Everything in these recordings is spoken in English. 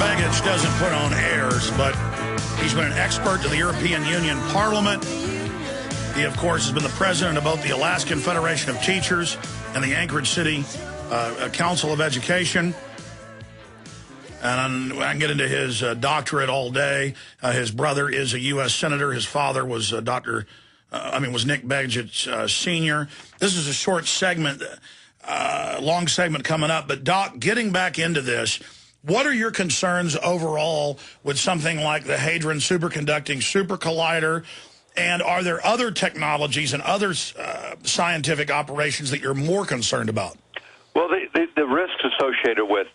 Begich doesn't put on airs, but he's been an expert to the European Union Parliament. He, of course, has been the president of both the Alaskan Federation of Teachers and the Anchorage City Council of Education. And I can get into his doctorate all day. His brother is a U.S. Senator. His father was was Nick Begich Sr. This is a short segment, long segment coming up. But, Doc, getting back into this, what are your concerns overall with something like the Hadron Superconducting Super Collider? And are there other technologies and other scientific operations that you're more concerned about? Well, the risks associated with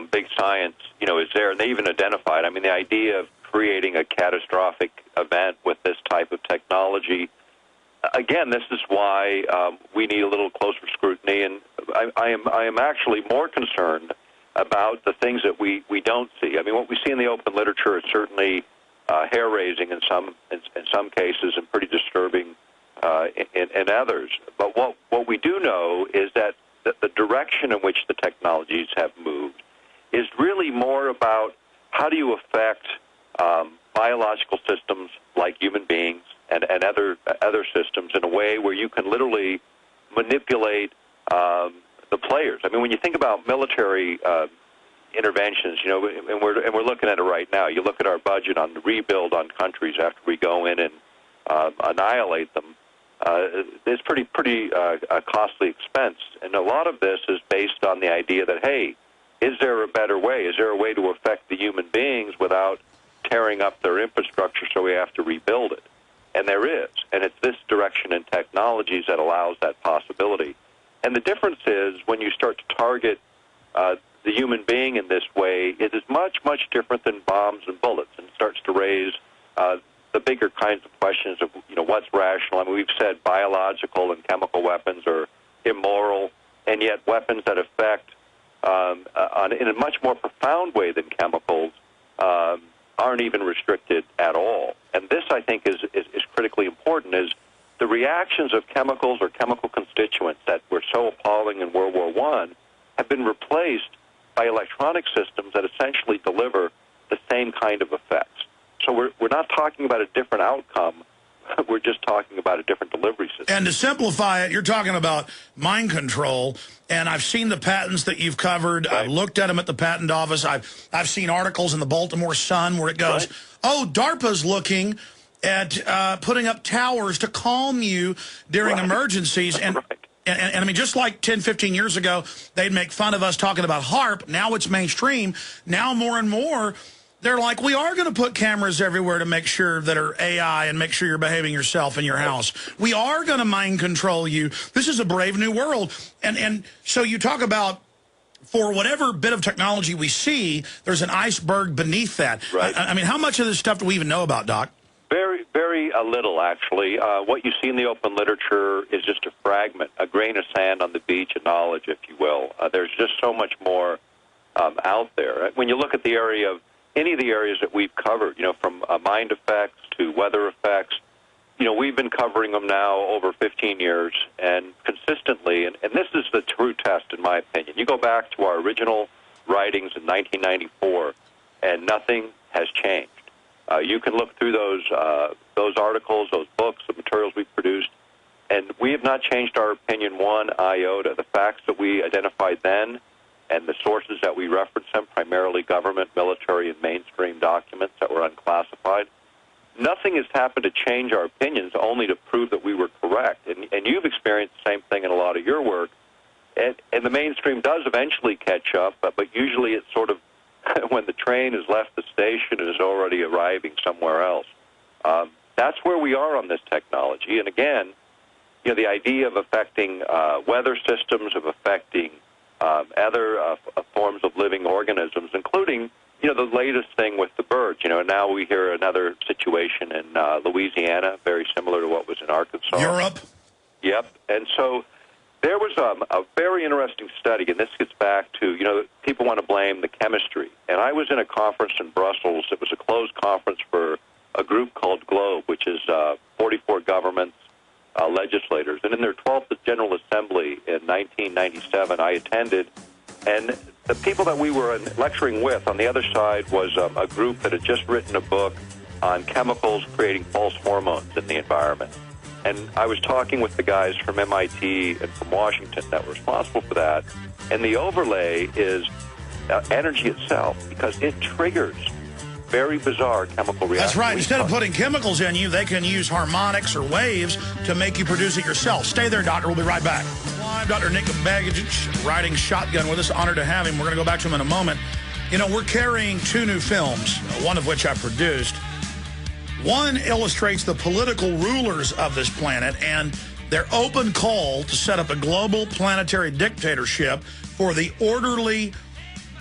big science, is there, and they even identified. I mean, the idea of creating a catastrophic event with this type of technology, again, this is why we need a little closer scrutiny, and I am actually more concerned about the things that we don't see. I mean, what we see in the open literature is certainly hair-raising in some cases and pretty disturbing in others. But what we do know is that the direction in which the technologies have moved is really more about how do you affect biological systems like human beings and other systems in a way where you can literally manipulate the players. I mean, when you think about military interventions, and we're looking at it right now. You look at our budget on the rebuild on countries after we go in and annihilate them. It's pretty costly expense, and a lot of this is based on the idea that, hey, is there a better way? Is there a way to affect the human beings without tearing up their infrastructure so we have to rebuild it? And there is, and it's this direction in technologies that allows that possibility. And the difference is when you start to target the human being in this way, it is much, much different than bombs and bullets, and starts to raise the bigger kinds of questions of, what's rational. I mean, we've said biological and chemical weapons are immoral, and yet weapons that affect in a much more profound way than chemicals aren't even restricted at all. And this, I think, is critically important, is the reactions of chemicals or chemical constituents that were so appalling in World War I have been replaced by electronic systems that essentially deliver the same kind of effects. So we're not talking about a different outcome. We're just talking about a different delivery system. And to simplify it, you're talking about mind control, and I've seen the patents that you've covered. Right. I've looked at them at the patent office. I've seen articles in the Baltimore Sun where it goes, right, oh, DARPA's looking at putting up towers to calm you during right. emergencies. And, right. and I mean, just like 10, 15 years ago, they'd make fun of us talking about HAARP. Now it's mainstream. Now more and more, they're like, we are going to put cameras everywhere to make sure that are AI and make sure you're behaving yourself in your house. We are going to mind control you. This is a brave new world. And so you talk about, for whatever bit of technology we see, there's an iceberg beneath that. Right. I mean, how much of this stuff do we even know about, Doc? Very, very little, actually. What you see in the open literature is just a fragment, a grain of sand on the beach of knowledge, if you will. There's just so much more out there. When you look at the area of any of the areas that we've covered, from mind effects to weather effects, we've been covering them now over 15 years and consistently, and this is the true test, in my opinion. You go back to our original writings in 1994, and nothing has changed. You can look through those articles, those books, the materials we've produced, and we have not changed our opinion one iota. The facts that we identified then and the sources that we reference them, primarily government, military, and mainstream documents that were unclassified, nothing has happened to change our opinions, only to prove that we were correct. And you've experienced the same thing in a lot of your work. And the mainstream does eventually catch up, but usually it's sort of when the train has left the station and is already arriving somewhere else. That's where we are on this technology. And again, the idea of affecting weather systems, of affecting other forms of living organisms, including, the latest thing with the birds. Now we hear another situation in Louisiana, very similar to what was in Arkansas. Europe? Yep. And so there was a very interesting study, and this gets back to, people want to blame the chemistry. And I was in a conference in Brussels. It was a closed conference for a group called GLOBE, which is 44 governments, legislators. And in their 12th General Assembly in 1997, I attended, and the people that we were lecturing with on the other side was a group that had just written a book on chemicals creating false hormones in the environment. And I was talking with the guys from MIT and from Washington that were responsible for that. And the overlay is energy itself, because it triggers very bizarre chemical reactions. That's right. Instead of putting chemicals in you, they can use harmonics or waves to make you produce it yourself. Stay there, doctor. We'll be right back. I'm Dr. Nick Begich, riding shotgun with us. Honored to have him. We're going to go back to him in a moment. You know, we're carrying 2 new films, one of which I produced. One illustrates the political rulers of this planet and their open call to set up a global planetary dictatorship for the orderly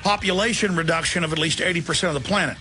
population reduction of at least 80% of the planet.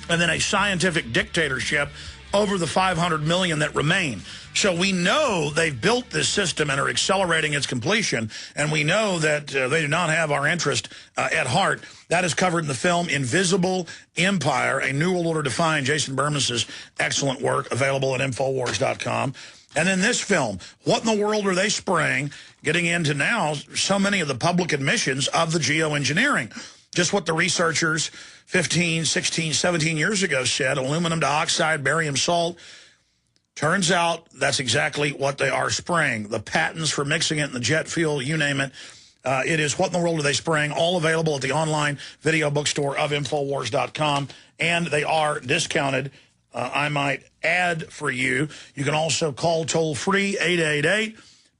And then a scientific dictatorship over the 500 million that remain. So we know they've built this system and are accelerating its completion, and we know that they do not have our interest at heart. That is covered in the film Invisible Empire, A New World Order Defined, Jason Bermas's excellent work, available at Infowars.com. And then this film, What in the World Are They Spraying? Getting into now so many of the public admissions of the geoengineering. Just what the researchers 15, 16, 17 years ago said, aluminum dioxide, barium salt. Turns out that's exactly what they are spraying. The patents for mixing it in the jet fuel, you name it. It is What in the World Are They Spraying? All available at the online video bookstore of Infowars.com. And they are discounted. I might add for you. You can also call toll-free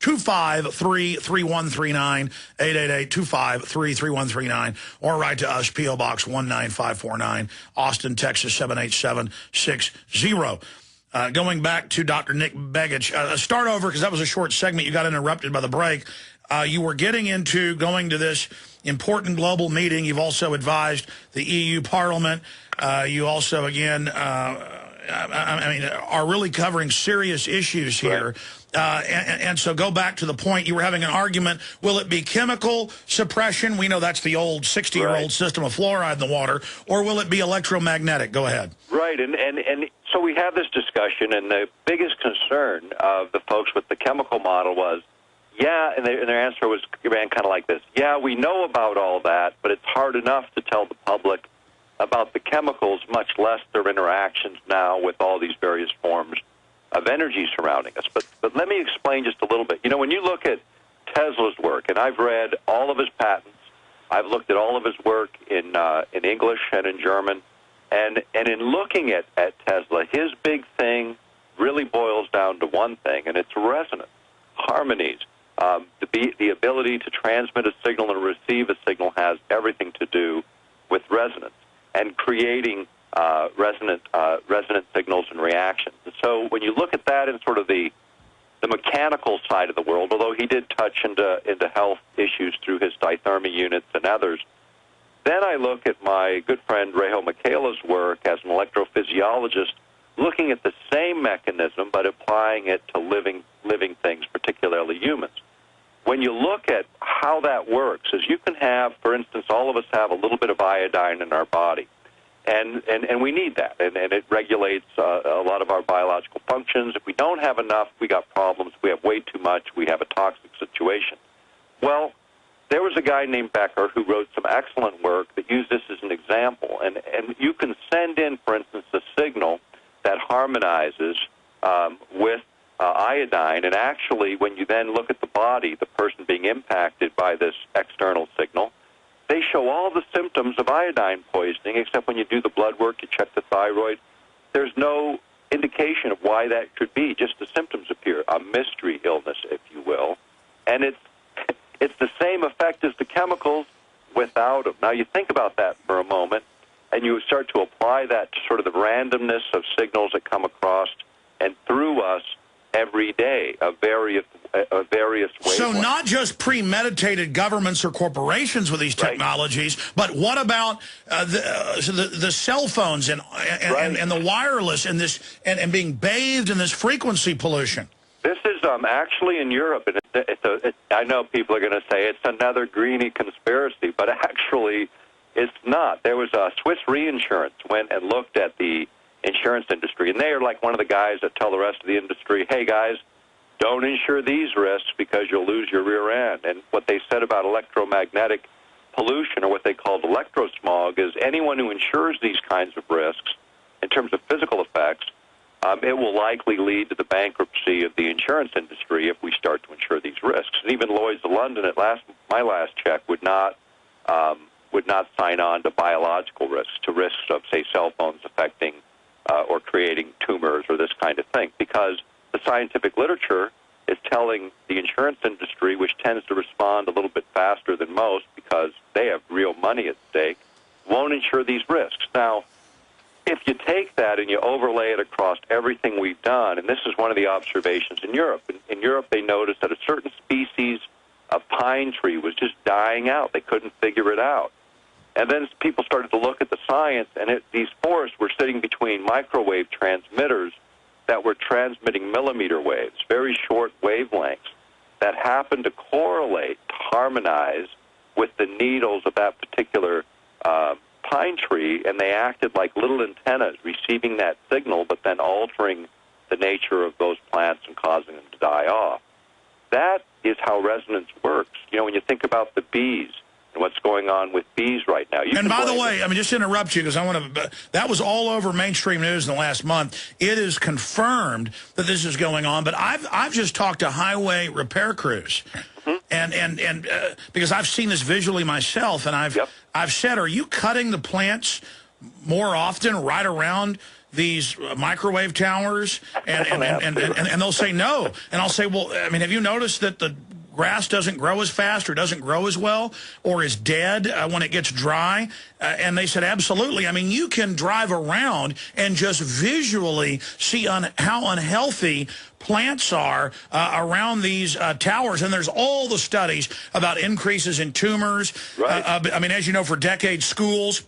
888-253-3139, 888-253-3139, or write to us, P.O. Box 19549, Austin, Texas 78760. Going back to Dr. Nick Begich, start over because that was a short segment. You got interrupted by the break. You were getting into going to this important global meeting. You've also advised the EU Parliament. You also, again, are really covering serious issues here. Right. And so go back to the point. You were having an argument. Will it be chemical suppression? We know that's the old 60-year-old system of fluoride in the water. Or will it be electromagnetic? Go ahead. Right. And so we have this discussion, and the biggest concern of the folks with the chemical model was, yeah, and their answer ran kind of like this. Yeah, we know about all that, but it's hard enough to tell the public about the chemicals, much less their interactions now with all these various forms of energy surrounding us. But let me explain just a little bit. You know, when you look at Tesla's work, and I've read all of his patents, I've looked at all of his work in English and in German, and in looking at Tesla, his big thing really boils down to one thing, and it's resonance, harmonies. The ability to transmit a signal and receive a signal has everything to do with resonance and creating resonant signals and reactions. And so when you look at that in sort of the mechanical side of the world, although he did touch into health issues through his dithermy units and others, then I look at my good friend Reijo Michaela's work as an electrophysiologist, looking at the same mechanism but applying it to living things, particularly humans. When you look at how that works, is you can have, for instance, all of us have a little bit of iodine in our body, and we need that, and it regulates a lot of our biological functions. If we don't have enough, we got problems. If we have way too much, we have a toxic situation. Well, there was a guy named Becker who wrote some excellent work that used this as an example, and you can send in, for instance, a signal that harmonizes with iodine, and actually when you then look at the body, the person being impacted by this external signal, they show all the symptoms of iodine poisoning, except when you do the blood work, you check the thyroid, there's no indication of why that should be, just the symptoms appear, a mystery illness, if you will, and it's the same effect as the chemicals without them. Now you think about that for a moment, and you start to apply that to sort of the randomness of signals that come across and through us every day of various ways. So not just premeditated governments or corporations with these technologies, but what about the cell phones and the wireless and this and being bathed in this frequency pollution? This is actually in Europe, and I know people are going to say it's another greeny conspiracy, but actually it's not. There was a Swiss reinsurance went and looked at the insurance industry, and they are like one of the guys that tell the rest of the industry, hey guys, don't insure these risks because you'll lose your rear end. And what they said about electromagnetic pollution, or what they call electrosmog, is anyone who insures these kinds of risks in terms of physical effects, it will likely lead to the bankruptcy of the insurance industry if we start to insure these risks. And even Lloyd's of London, at my last check, would not sign on to biological risks, to risks of, say, cell phones affecting or creating tumors or this kind of thing, because the scientific literature is telling the insurance industry, which tends to respond a little bit faster than most because they have real money at stake, won't insure these risks. Now, if you take that and you overlay it across everything we've done, and this is one of the observations in Europe. In Europe, they noticed that a certain species of pine tree was just dying out. They couldn't figure it out. And then people started to look at the science, and these forests were sitting between microwave transmitters that were transmitting millimeter waves, very short wavelengths, that happened to correlate, to harmonize with the needles of that particular pine tree, and they acted like little antennas receiving that signal, but then altering the nature of those plants and causing them to die off. That is how resonance works. You know, when you think about the bees and what's going on with bees right now. And by the way, I mean, just to interrupt you, because I want to, that was all over mainstream news in the last month. It is confirmed that this is going on, but I've just talked to highway repair crews. And because I've seen this visually myself, and I've said, are you cutting the plants more often right around these microwave towers? And they'll say no. And I'll say, well, I mean, have you noticed that the grass doesn't grow as fast or doesn't grow as well or is dead when it gets dry? And they said, absolutely. I mean, you can drive around and just visually see how unhealthy plants are around these towers. And there's all the studies about increases in tumors. Right. I mean, as you know, for decades, schools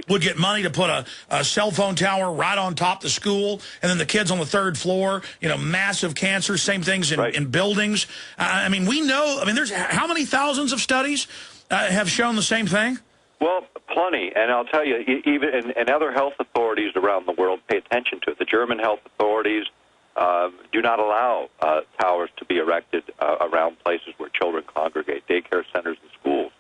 would get money to put a cell phone tower right on top of the school, and then the kids on the third floor, you know, massive cancer, same things in buildings. I mean, we know, I mean, there's how many thousands of studies have shown the same thing? Well, plenty, and I'll tell you, even and other health authorities around the world pay attention to it. The German health authorities do not allow towers to be erected around places where children congregate, daycare centers and schools.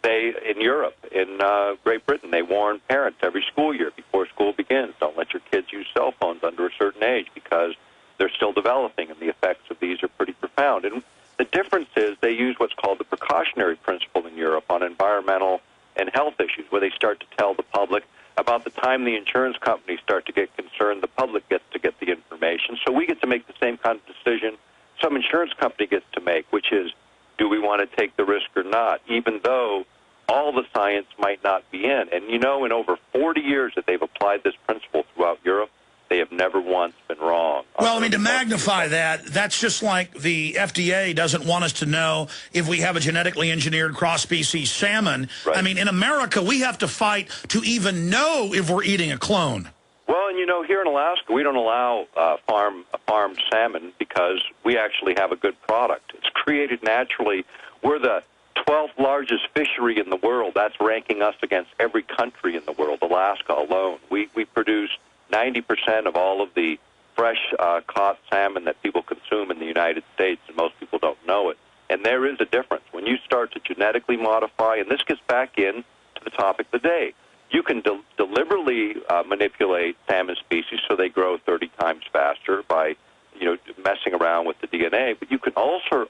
In Europe, in Great Britain, they warn parents every school year before school begins, don't let your kids use cell phones under a certain age because they're still developing, and the effects of these are pretty profound. And the difference is they use what's called the precautionary principle in Europe on environmental and health issues, where they start to tell the public about the time the insurance companies start to get concerned, the public gets to get the information. So we get to make the same kind of decision some insurance company gets to make, which is, do we want to take the risk or not, even though all the science might not be in. And you know, in over 40 years that they've applied this principle throughout Europe, they have never once been wrong. Well, I mean, to magnify that, that's just like the FDA doesn't want us to know if we have a genetically engineered cross-species salmon. Right. I mean, in America, we have to fight to even know if we're eating a clone. Well, and you know, here in Alaska, we don't allow farmed salmon because we actually have a good product. It's created naturally. We're the 12th largest fishery in the world. That's ranking us against every country in the world, Alaska alone. We produce 90% of all of the fresh caught salmon that people consume in the United States, and most people don't know it. And there is a difference. When you start to genetically modify, and this gets back in to the topic of the day, you can deliberately manipulate salmon species so they grow 30 times faster by, you know, messing around with the DNA, but you can also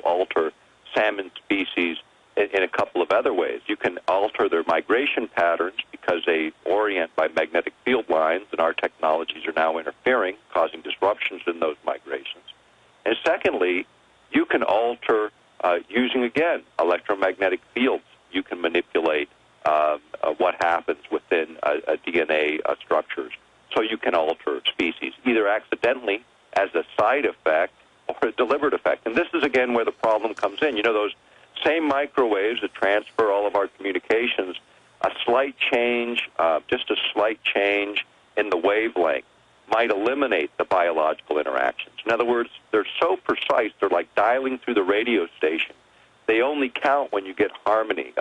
alter salmon species in a couple of other ways. You can alter their migration patterns because they orient by magnetic field lines, and our technologies are now interfering, causing disruptions in those migrations. And secondly, you can alter, using, again, electromagnetic fields, you can manipulate what happens within a DNA structures. So you can alter species, either accidentally as a side effect or a deliberate effect. And this is, again, where the problem comes in. You know, those same microwaves that transfer all of our communications, a slight change, just a slight change in the wavelength might eliminate the biological interactions. In other words, they're so precise, they're like dialing through the radio station. They only count when you get harmony.